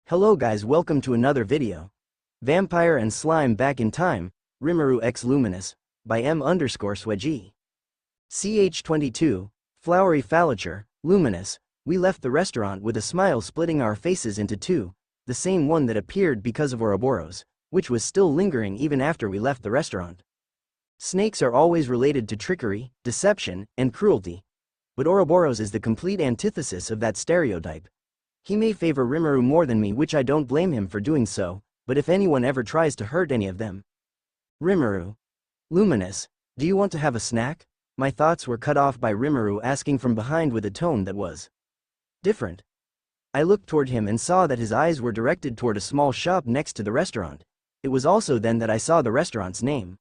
Hello guys, welcome to another video. Vampire and Slime Back in Time, Rimuru x Luminous, by M_Swedgy. CH22, Flowery Phallature, Luminous. We left the restaurant with a smile splitting our faces into two, the same one that appeared because of Ouroboros, which was still lingering even after we left the restaurant. Snakes are always related to trickery, deception, and cruelty. But Ouroboros is the complete antithesis of that stereotype. He may favor Rimuru more than me, which I don't blame him for doing so, but if anyone ever tries to hurt any of them. Rimuru. Luminous, do you want to have a snack? My thoughts were cut off by Rimuru asking from behind with a tone that was different. I looked toward him and saw that his eyes were directed toward a small shop next to the restaurant. It was also then that I saw the restaurant's name.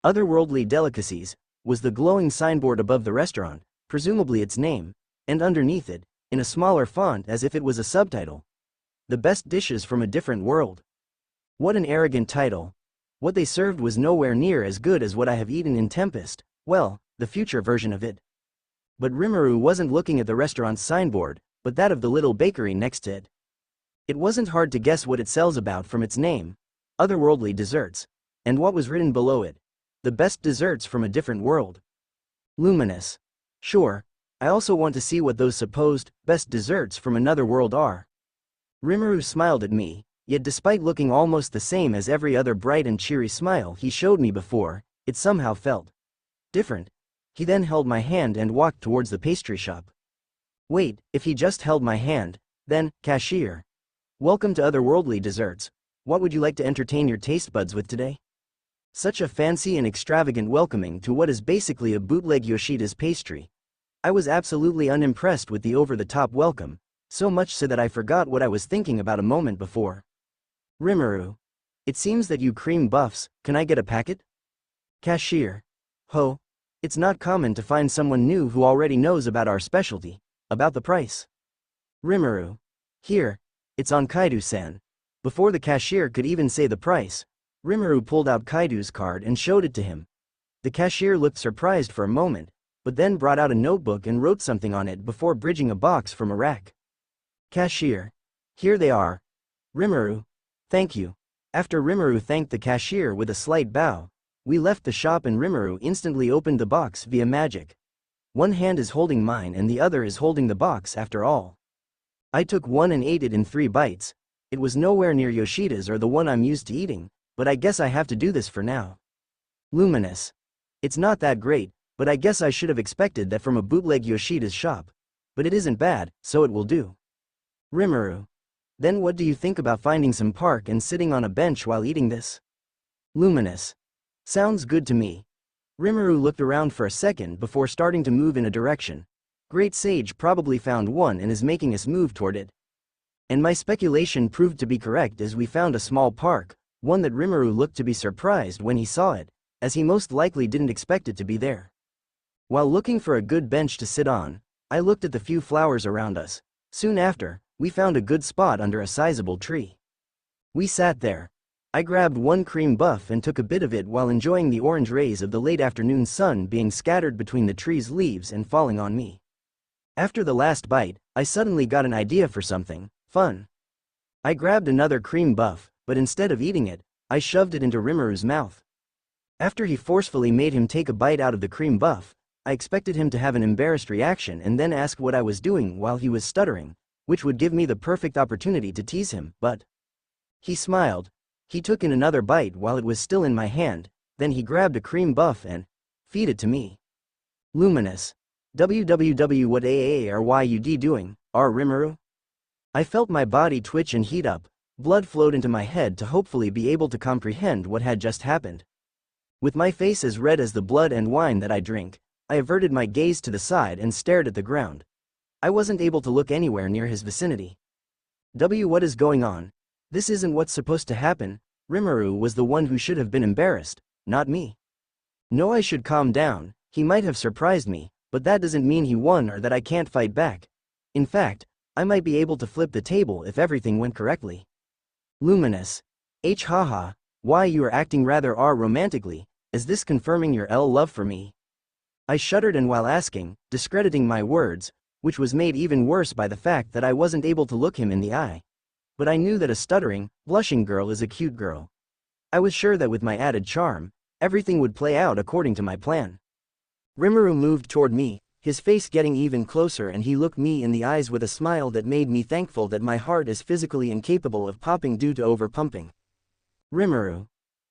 Otherworldly Delicacies was the glowing signboard above the restaurant, presumably its name, and underneath it, in a smaller font as if it was a subtitle, the best dishes from a different world. What an arrogant title. What they served was nowhere near as good as what I have eaten in Tempest, well, the future version of it. But Rimuru wasn't looking at the restaurant's signboard, but that of the little bakery next to it. It wasn't hard to guess what it sells about from its name, Otherworldly Desserts, and what was written below it, the best desserts from a different world. Luminous. Sure, I also want to see what those supposed best desserts from another world are. Rimuru smiled at me, yet despite looking almost the same as every other bright and cheery smile he showed me before, it somehow felt different. He then held my hand and walked towards the pastry shop. Wait, if he just held my hand, then, cashier. Welcome to Otherworldly Desserts. What would you like to entertain your taste buds with today? Such a fancy and extravagant welcoming to what is basically a bootleg Yoshida's pastry. I was absolutely unimpressed with the over-the-top welcome, so much so that I forgot what I was thinking about a moment before. Rimuru. It seems that you cream buffs, can I get a packet? Cashier. Ho. It's not common to find someone new who already knows about our specialty. About the price. Rimuru. Here. It's on Kaido-san. Before the cashier could even say the price, Rimuru pulled out Kaido's card and showed it to him. The cashier looked surprised for a moment, but then brought out a notebook and wrote something on it before bridging a box from a rack. Cashier. Here they are. Rimuru. Thank you. After Rimuru thanked the cashier with a slight bow, we left the shop and Rimuru instantly opened the box via magic. One hand is holding mine and the other is holding the box after all. I took one and ate it in 3 bites. It was nowhere near Yoshida's or the one I'm used to eating, but I guess I have to do this for now. Luminous. It's not that great, but I guess I should have expected that from a bootleg Yoshida's shop. But it isn't bad, so it will do. Rimuru. Then what do you think about finding some park and sitting on a bench while eating this? Luminous. Sounds good to me. Rimuru looked around for a second before starting to move in a direction. Great Sage probably found one and is making us move toward it. And my speculation proved to be correct as we found a small park, one that Rimuru looked to be surprised when he saw it, as he most likely didn't expect it to be there. While looking for a good bench to sit on, I looked at the few flowers around us. Soon after, we found a good spot under a sizable tree. We sat there. I grabbed one cream buff and took a bit of it while enjoying the orange rays of the late afternoon sun being scattered between the tree's leaves and falling on me. After the last bite, I suddenly got an idea for something fun. I grabbed another cream buff, but instead of eating it, I shoved it into Rimuru's mouth. After he forcefully made him take a bite out of the cream buff, I expected him to have an embarrassed reaction and then ask what I was doing while he was stuttering, which would give me the perfect opportunity to tease him, but he smiled. He took in another bite while it was still in my hand, then he grabbed a cream buff and feed it to me. Luminous. WWW, what are you doing, Rimuru? I felt my body twitch and heat up. Blood flowed into my head to hopefully be able to comprehend what had just happened. With my face as red as the blood and wine that I drink, I averted my gaze to the side and stared at the ground. I wasn't able to look anywhere near his vicinity. What is going on? This isn't what's supposed to happen. Rimuru was the one who should have been embarrassed, not me. No, I should calm down. He might have surprised me, but that doesn't mean he won or that I can't fight back. In fact, I might be able to flip the table if everything went correctly. Luminous. Haha, why you are acting rather romantically, is this confirming your love for me? I shuddered and while asking, discrediting my words, which was made even worse by the fact that I wasn't able to look him in the eye. but I knew that a stuttering, blushing girl is a cute girl. I was sure that with my added charm, everything would play out according to my plan. Rimuru moved toward me, his face getting even closer, and he looked me in the eyes with a smile that made me thankful that my heart is physically incapable of popping due to overpumping. Rimuru,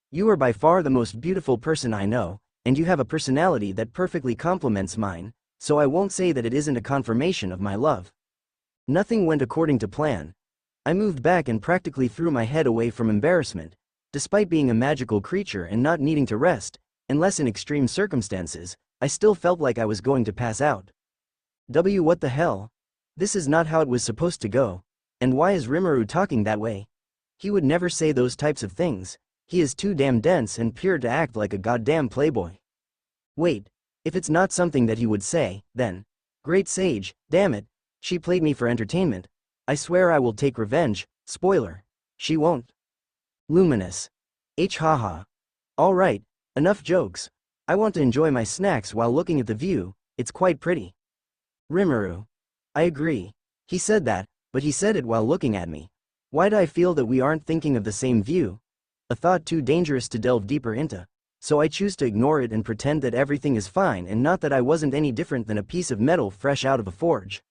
you are by far the most beautiful person I know, and you have a personality that perfectly complements mine, so I won't say that it isn't a confirmation of my love. Nothing went according to plan. I moved back and practically threw my head away from embarrassment. Despite being a magical creature and not needing to rest, unless in extreme circumstances, I still felt like I was going to pass out. What the hell? This is not how it was supposed to go. And why is Rimuru talking that way? He would never say those types of things. He is too damn dense and pure to act like a goddamn playboy. Wait, if it's not something that he would say, then, great sage, damn it, she played me for entertainment. I swear I will take revenge. Spoiler. She won't. Luminous. Haha. Alright, enough jokes. I want to enjoy my snacks while looking at the view, it's quite pretty. Rimuru. I agree. He said that, but he said it while looking at me. Why do I feel that we aren't thinking of the same view? A thought too dangerous to delve deeper into. So I choose to ignore it and pretend that everything is fine and not that I wasn't any different than a piece of metal fresh out of a forge.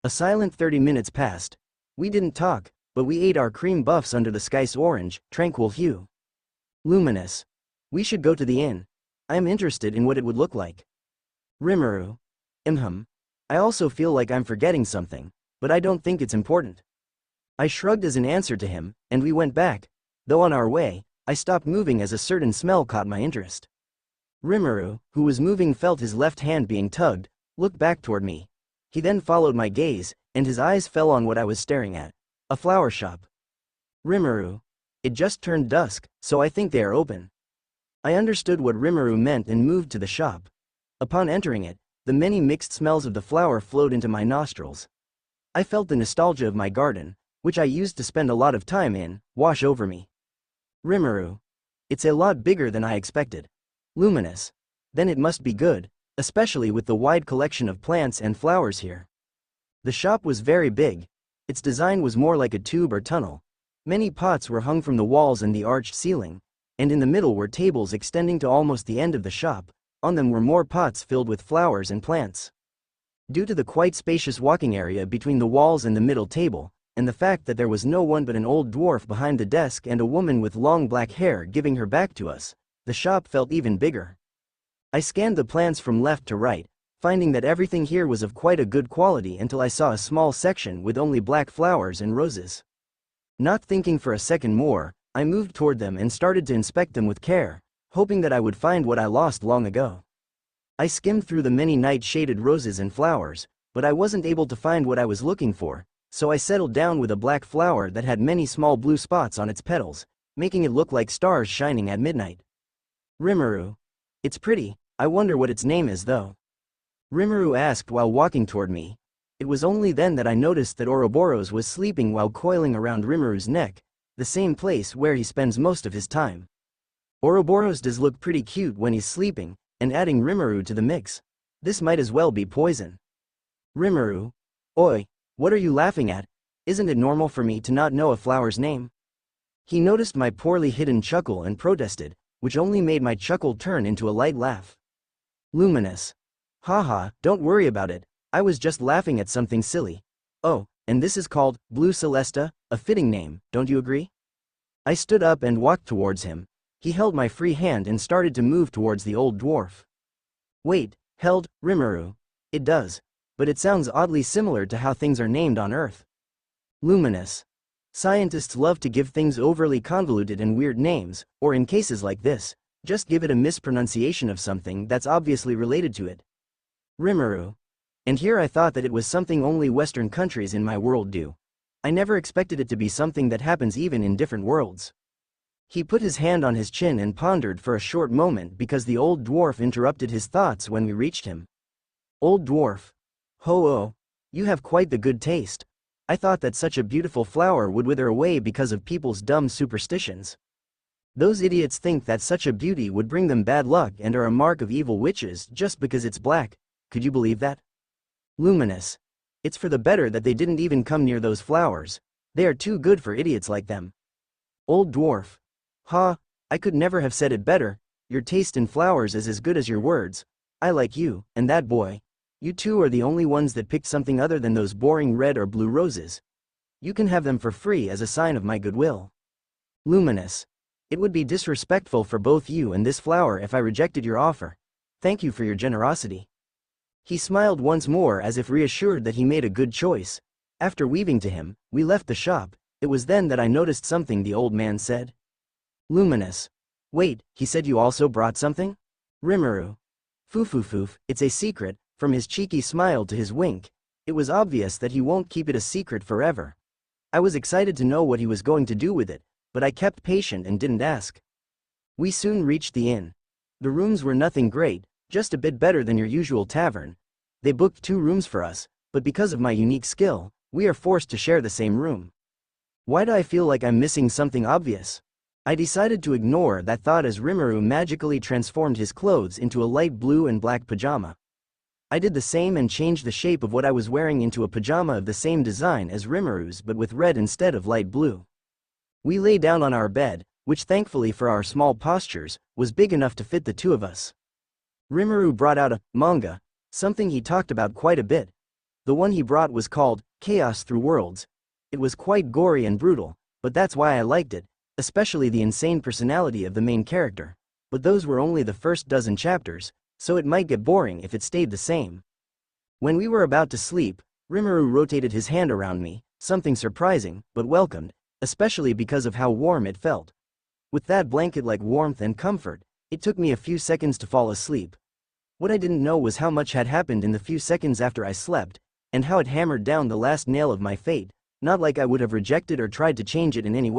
A silent 30 minutes passed. We didn't talk, but we ate our cream buffs under the sky's orange, tranquil hue. Luminous. We should go to the inn. I am interested in what it would look like. Rimuru. I also feel like I'm forgetting something, but I don't think it's important. I shrugged as an answer to him, and we went back. Though on our way, I stopped moving as a certain smell caught my interest. Rimuru, who was moving, felt his left hand being tugged, looked back toward me. He then followed my gaze, and his eyes fell on what I was staring at. A flower shop. Rimuru. It just turned dusk, so I think they are open. I understood what Rimuru meant and moved to the shop. Upon entering it, the many mixed smells of the flower flowed into my nostrils. I felt the nostalgia of my garden, which I used to spend a lot of time in, wash over me. Rimuru. It's a lot bigger than I expected. Luminous. Then it must be good, especially with the wide collection of plants and flowers here. The shop was very big. Its design was more like a tube or tunnel. Many pots were hung from the walls and the arched ceiling, and in the middle were tables extending to almost the end of the shop. On them were more pots filled with flowers and plants. Due to the quite spacious walking area between the walls and the middle table, and the fact that there was no one but an old dwarf behind the desk and a woman with long black hair giving her back to us, the shop felt even bigger. I scanned the plants from left to right, finding that everything here was of quite a good quality until I saw a small section with only black flowers and roses. Not thinking for a second more, I moved toward them and started to inspect them with care, hoping that I would find what I lost long ago. I skimmed through the many night-shaded roses and flowers, but I wasn't able to find what I was looking for, so I settled down with a black flower that had many small blue spots on its petals, making it look like stars shining at midnight. Rimuru. It's pretty, I wonder what its name is though. Rimuru asked while walking toward me. It was only then that I noticed that Ouroboros was sleeping while coiling around Rimuru's neck, the same place where he spends most of his time. Ouroboros does look pretty cute when he's sleeping, and adding Rimuru to the mix. This might as well be poison. Rimuru. Oi, what are you laughing at? Isn't it normal for me to not know a flower's name? He noticed my poorly hidden chuckle and protested, which only made my chuckle turn into a light laugh. Luminous. Haha, don't worry about it, I was just laughing at something silly. Oh, and this is called Blue Celesta, a fitting name, don't you agree? I stood up and walked towards him. He held my free hand and started to move towards the old dwarf. Wait, held, Rimuru. It does. But it sounds oddly similar to how things are named on Earth. Luminous. Scientists love to give things overly convoluted and weird names, or in cases like this, just give it a mispronunciation of something that's obviously related to it. Rimuru. And here I thought that it was something only Western countries in my world do. I never expected it to be something that happens even in different worlds. He put his hand on his chin and pondered for a short moment because the old dwarf interrupted his thoughts when we reached him. Old dwarf. Ho-oh, you have quite the good taste. I thought that such a beautiful flower would wither away because of people's dumb superstitions. Those idiots think that such a beauty would bring them bad luck and are a mark of evil witches just because it's black. Could you believe that? Luminous. It's for the better that they didn't even come near those flowers. They are too good for idiots like them. Old dwarf. Ha, I could never have said it better. Your taste in flowers is as good as your words. I like you, and that boy. You two are the only ones that picked something other than those boring red or blue roses. You can have them for free as a sign of my goodwill. Luminous. It would be disrespectful for both you and this flower if I rejected your offer. Thank you for your generosity. He smiled once more as if reassured that he made a good choice. After weaving to him, we left the shop. It was then that I noticed something the old man said. Luminous. Wait, he said you also brought something? Rimuru. Foof, it's a secret. From his cheeky smile to his wink, it was obvious that he won't keep it a secret forever. I was excited to know what he was going to do with it, but I kept patient and didn't ask. We soon reached the inn. The rooms were nothing great, just a bit better than your usual tavern. They booked 2 rooms for us, but because of my unique skill, we are forced to share the same room. Why do I feel like I'm missing something obvious? I decided to ignore that thought as Rimuru magically transformed his clothes into a light blue and black pajama. I did the same and changed the shape of what I was wearing into a pajama of the same design as Rimuru's but with red instead of light blue. We lay down on our bed, which thankfully for our small postures, was big enough to fit the 2 of us. Rimuru brought out a manga, something he talked about quite a bit. The one he brought was called Chaos Through Worlds. It was quite gory and brutal, but that's why I liked it, especially the insane personality of the main character. But those were only the first dozen chapters, so it might get boring if it stayed the same. When we were about to sleep, Rimuru rotated his hand around me, something surprising, but welcomed, especially because of how warm it felt. With that blanket-like warmth and comfort, it took me a few seconds to fall asleep. What I didn't know was how much had happened in the few seconds after I slept, and how it hammered down the last nail of my fate, not like I would have rejected or tried to change it in any way.